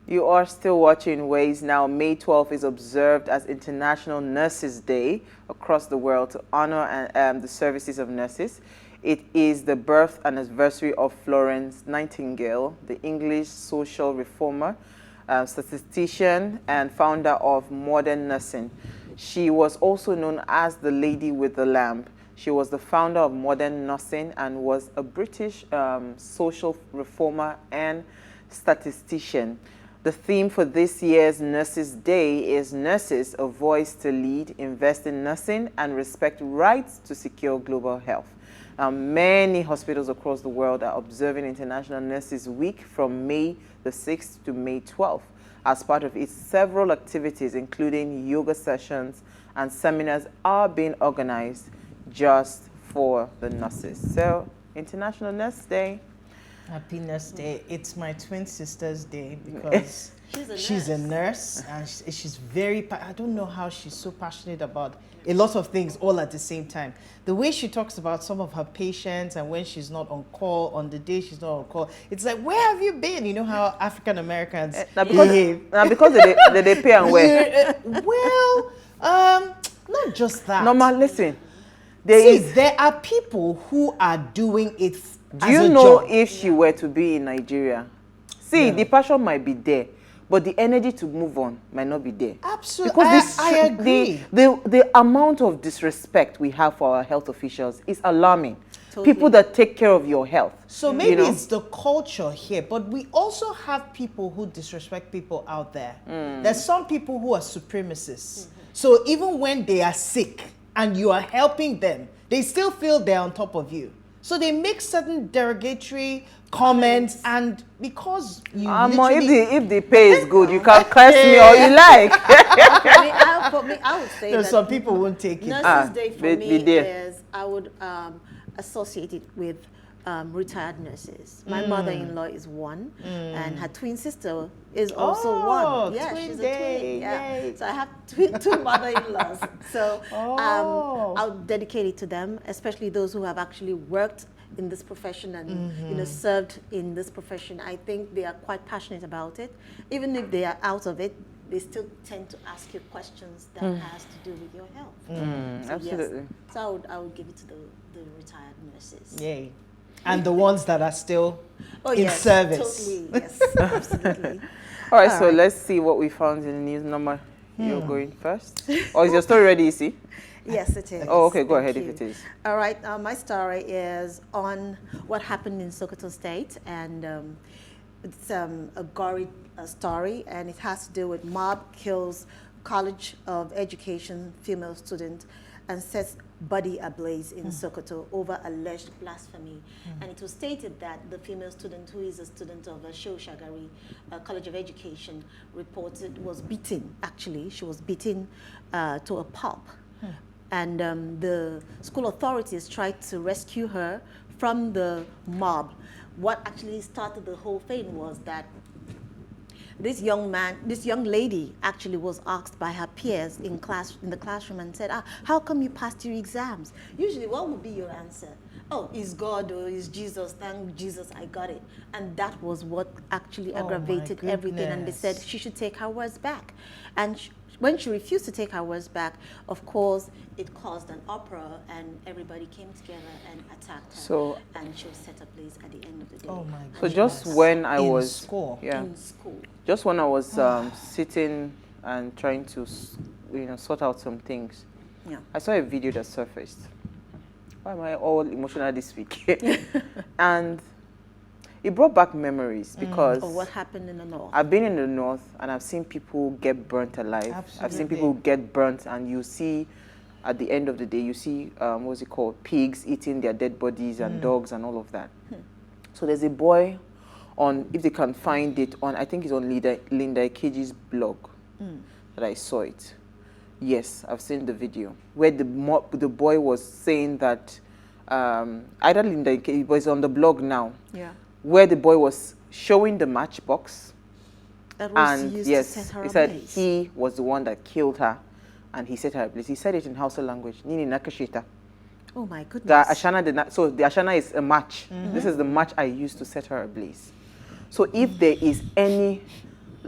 You are still watching Ways Now. May 12th is observed as International Nurses Day across the world to honor the services of nurses. It is the birth anniversary of Florence Nightingale, the English social reformer, statistician, and founder of modern nursing. She was also known as the Lady with the Lamp. She was the founder of modern nursing and was a British social reformer and statistician. The theme for this year's Nurses Day is Nurses, a Voice to Lead, Invest in Nursing, and Respect Rights to Secure Global Health. Many hospitals across the world are observing International Nurses Week from May the 6th to May 12th. As part of its several activities, including yoga sessions and seminars, are being organized just for the nurses. So, International Nurse Day. Happy Nurse Day. It's my twin sister's day because she's a nurse and she's very, I don't know how she's so passionate about a lot of things all at the same time. The way she talks about some of her patients and when she's not on call, on the day she's not on call, it's like, where have you been? You know how African Americans behave. Because they pay and wear. Well, not just that. Normal, listen. There are people who are doing it. Do you know if she were to be in Nigeria? The passion might be there, but the energy to move on might not be there. Absolutely, because I agree. The amount of disrespect we have for our health officials is alarming. Totally. People that take care of your health. So maybe it's the culture here, but we also have people who disrespect people out there. There's some people who are supremacists. So even when they are sick and you are helping them, they still feel they're on top of you. So they make certain derogatory comments, and because you if the pay is good, you can curse me all you like. I would say that some people won't take it. Nurses Day for me is, I would associate it with retired nurses. My mother-in-law is one, and her twin sister is also one. Yeah, she's a twin. Yeah. So I have two mother-in-laws. So I'll dedicate it to them, especially those who have actually worked in this profession and served in this profession. I think they are quite passionate about it. Even if they are out of it, they still tend to ask you questions that has to do with your health. So absolutely. Yes. So I would give it to the retired nurses. Yay. And the ones that are still in service. Totally, yes, absolutely. All right, so let's see what we found in the news. Number, you're going first? Or is your story ready, you see? Yes, it is. Oh, okay, go ahead Thank if you. it is. All right, my story is on what happened in Sokoto State, and it's a gory story, and it has to do with mob kills College of Education female student and sets body ablaze in Sokoto over alleged blasphemy. And it was stated that the female student, who is a student of Shehu Shagari College of Education, reported was beaten. Actually, she was beaten to a pulp. And the school authorities tried to rescue her from the mob. What actually started the whole thing was that this young lady actually was asked by her peers in the classroom and said, how come you passed your exams? Usually, what would be your answer? Oh, is God or is Jesus? Thank Jesus, I got it. And that was what actually aggravated everything. And they said she should take her words back. And when she refused to take her words back, of course, it caused an uproar, and everybody came together and attacked her. And she was set ablaze at the end of the day. Oh my God. So just when I was in school, just when I was sitting and trying to, sort out some things, I saw a video that surfaced. Why am I all emotional this week? And it brought back memories because of what happened in the north. I've been in the north and I've seen people get burnt alive. Absolutely. I've seen people get burnt, and you see, at the end of the day, you see, what's it called? Pigs eating their dead bodies and dogs and all of that. So there's a boy on, if they can find it, on, I think it's on Linda Ikeji's blog that I saw it. Yes, I've seen the video where the boy was saying that either Linda Ikeji, but it's on the blog now. Yeah. Where the boy was showing the matchbox. That was used to set her he said ablaze. he was the one that killed her, and he set her ablaze. He said it in Hausa language. Nini nakashita. Oh my goodness. The ashana so the ashana is a match. This is the match I used to set her ablaze. So if there is any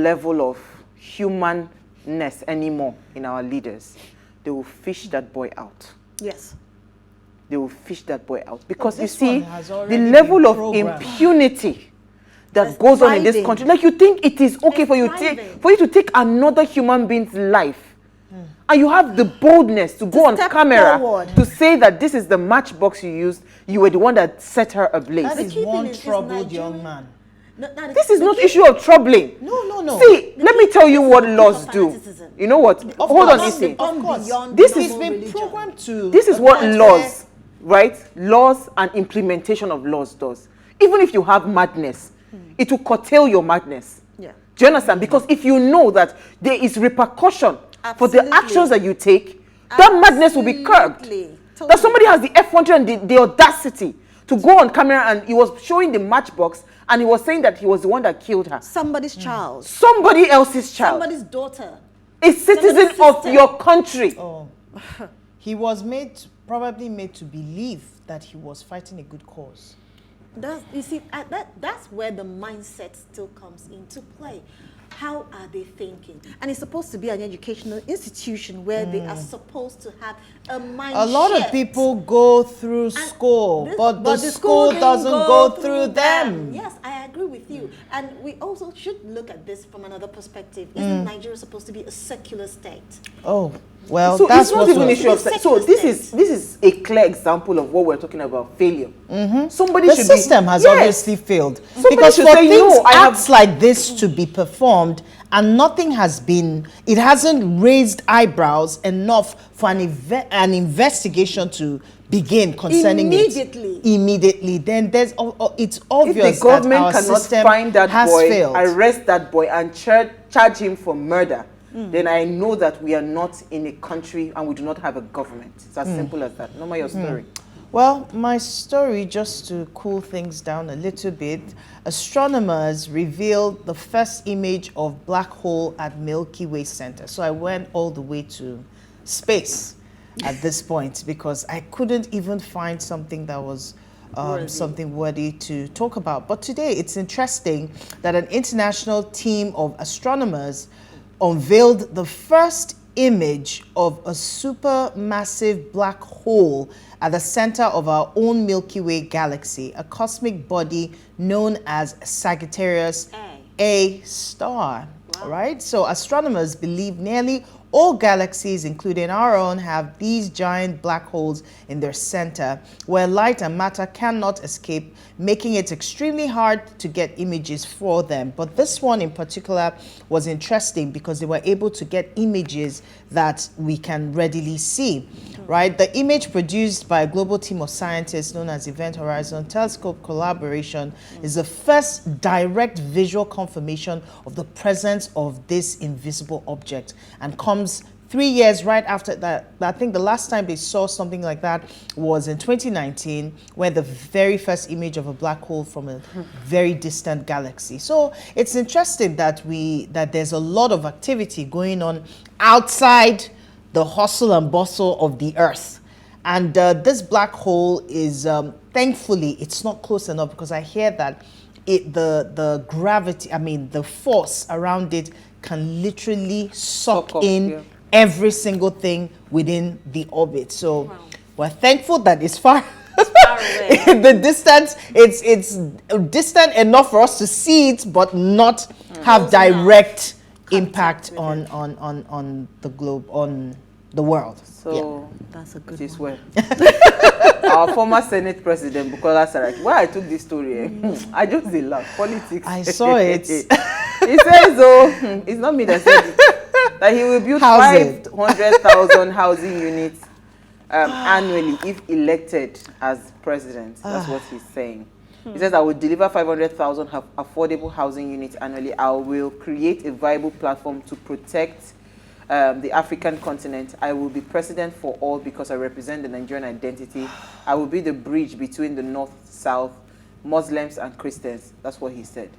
level of humanness anymore in our leaders, they will fish that boy out. Yes. They will fish that boy out. Because you this see, one has the already level been of programmed. impunity that That's goes on in this thriving. country, like you think it is okay It's for you to take another human being's life, and you have the boldness to go on step camera forward. to say that this is the matchbox you used, you were the one that set her ablaze. That The is key thing one is troubled young Nigerian- man. This is not issue of troubling. No. See, let me tell you what is laws of do. fanaticism. You know what? Of Hold on, course. Issy. Of course. Beyond This normal is- He's been religion. programmed to. This is a what point laws, right? Laws and implementation of laws does. Even if you have madness, it will curtail your madness. Yeah. Do you understand? Because if you know that there is repercussion for the Absolutely. actions that you take, that madness will be curbed. Absolutely. That somebody has the F-100 and the audacity to go on camera, and he was showing the matchbox and he was saying that he was the one that killed her. Somebody's child. Somebody else's child. Somebody's daughter. A citizen somebody's of sister. your country. Oh, he was probably made to believe that he was fighting a good cause. You see, that's where the mindset still comes into play. How are they thinking? And it's supposed to be an educational institution where they are supposed to have a mind A lot of shift. people go through school, but the school didn't doesn't go through them. Yes, I agree with you. And we also should look at this from another perspective. Isn't Nigeria supposed to be a secular state? Oh, well, So that's it's not what even an was- issue of sex. So this is a clear example of what we're talking about, failure. Somebody the should system be, has Yes. obviously failed. Somebody Because should for say, things, "No, I have-" acts like this to be performed and nothing has been, it hasn't raised eyebrows enough for an investigation to begin concerning Immediately. it. Immediately. Then it's If obvious the government that our cannot system find that has boy, failed. arrest that boy, and charge him for murder, then I know that we are not in a country and we do not have a government. It's as simple as that. No more your story. Well, my story, just to cool things down a little bit, astronomers revealed the first image of black hole at Milky Way Center. So I went all the way to space at this point because I couldn't even find something that was something worthy to talk about. But today it's interesting that an international team of astronomers unveiled the first image of a supermassive black hole at the center of our own Milky Way galaxy, a cosmic body known as Sagittarius A star. Wow. Right? So astronomers believe nearly all galaxies, including our own, have these giant black holes in their center where light and matter cannot escape, making it extremely hard to get images for them. But this one in particular was interesting because they were able to get images that we can readily see, right? The image produced by a global team of scientists known as Event Horizon Telescope Collaboration is the first direct visual confirmation of the presence of this invisible object and comes 3 years right after that. I think the last time they saw something like that was in 2019, where the very first image of a black hole from a very distant galaxy. So it's interesting that there's a lot of activity going on outside the hustle and bustle of the Earth. And this black hole is, thankfully, it's not close enough because I hear that the gravity, the force around it can literally suck in every single thing within the orbit. So we're thankful that it's far away. the distance, it's distant enough for us to see it, but not have direct impact on the globe, on the world. So that's a good this is one. where our former Senate President Bukola Saraki. Why I took this story? I just did laugh. Politics. I saw it. He says, "Oh, it's not me that said it. That he will build Housing. 500,000 housing units annually if elected as president." That's what he's saying. He says, "I will deliver 500,000 affordable housing units annually. I will create a viable platform to protect the African continent. I will be president for all because I represent the Nigerian identity. I will be the bridge between the North, South, Muslims and Christians." That's what he said.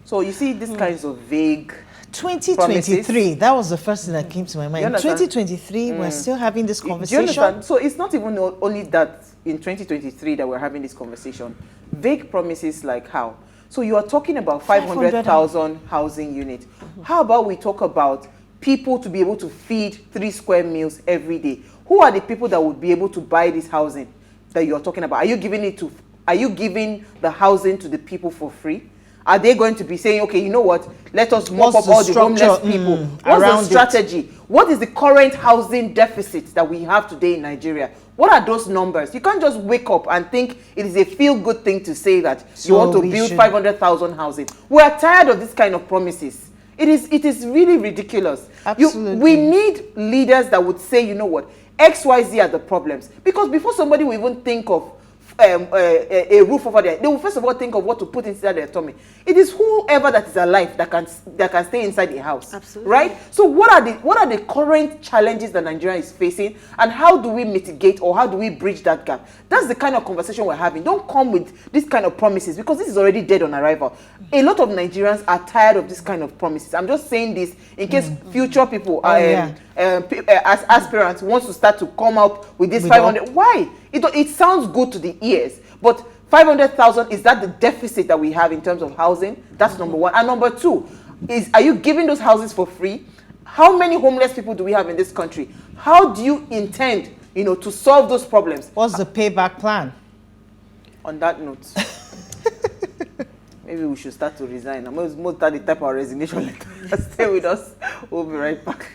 So you see these kinds of vague 2023, promises. that was the first thing that came to my mind. You understand? 2023, we're still having this Do you conversation. understand? So it's not even only that in 2023 that we're having this conversation. Vague promises like how? So you are talking about 500,000 housing units. How about we talk about people to be able to feed 3 square meals every day? Who are the people that would be able to buy this housing that you are talking about? Are you giving the housing to the people for free? Are they going to be saying, okay, you know what, let us mop up all the homeless people? What's the strategy? What is the current housing deficit that we have today in Nigeria? What are those numbers? You can't just wake up and think it is a feel-good thing to say that you want to build 500,000 housing. We are tired of this kind of promises. It is really ridiculous. Absolutely. We need leaders that would say, you know what, XYZ are the problems. Because before somebody will even think of a roof over there, they will first of all think of what to put inside their tummy. It is whoever that is alive that can stay inside a house. Absolutely. Right? So what are the current challenges that Nigeria is facing, and how do we mitigate, or how do we bridge that gap? That's the kind of conversation we're having. Don't come with this kind of promises, because this is already dead on arrival. A lot of Nigerians are tired of this kind of promises. I'm just saying this in case future people as aspirants wants to start to come up with this 500. Why? It sounds good to the ears, but 500,000, is that the deficit that we have in terms of housing? That's number one. And number two is, are you giving those houses for free? How many homeless people do we have in this country? How do you intend, to solve those problems? What's the payback plan? On that note, maybe we should start to resign. I'm most the type of resignation letter. Stay with us. We'll be right back.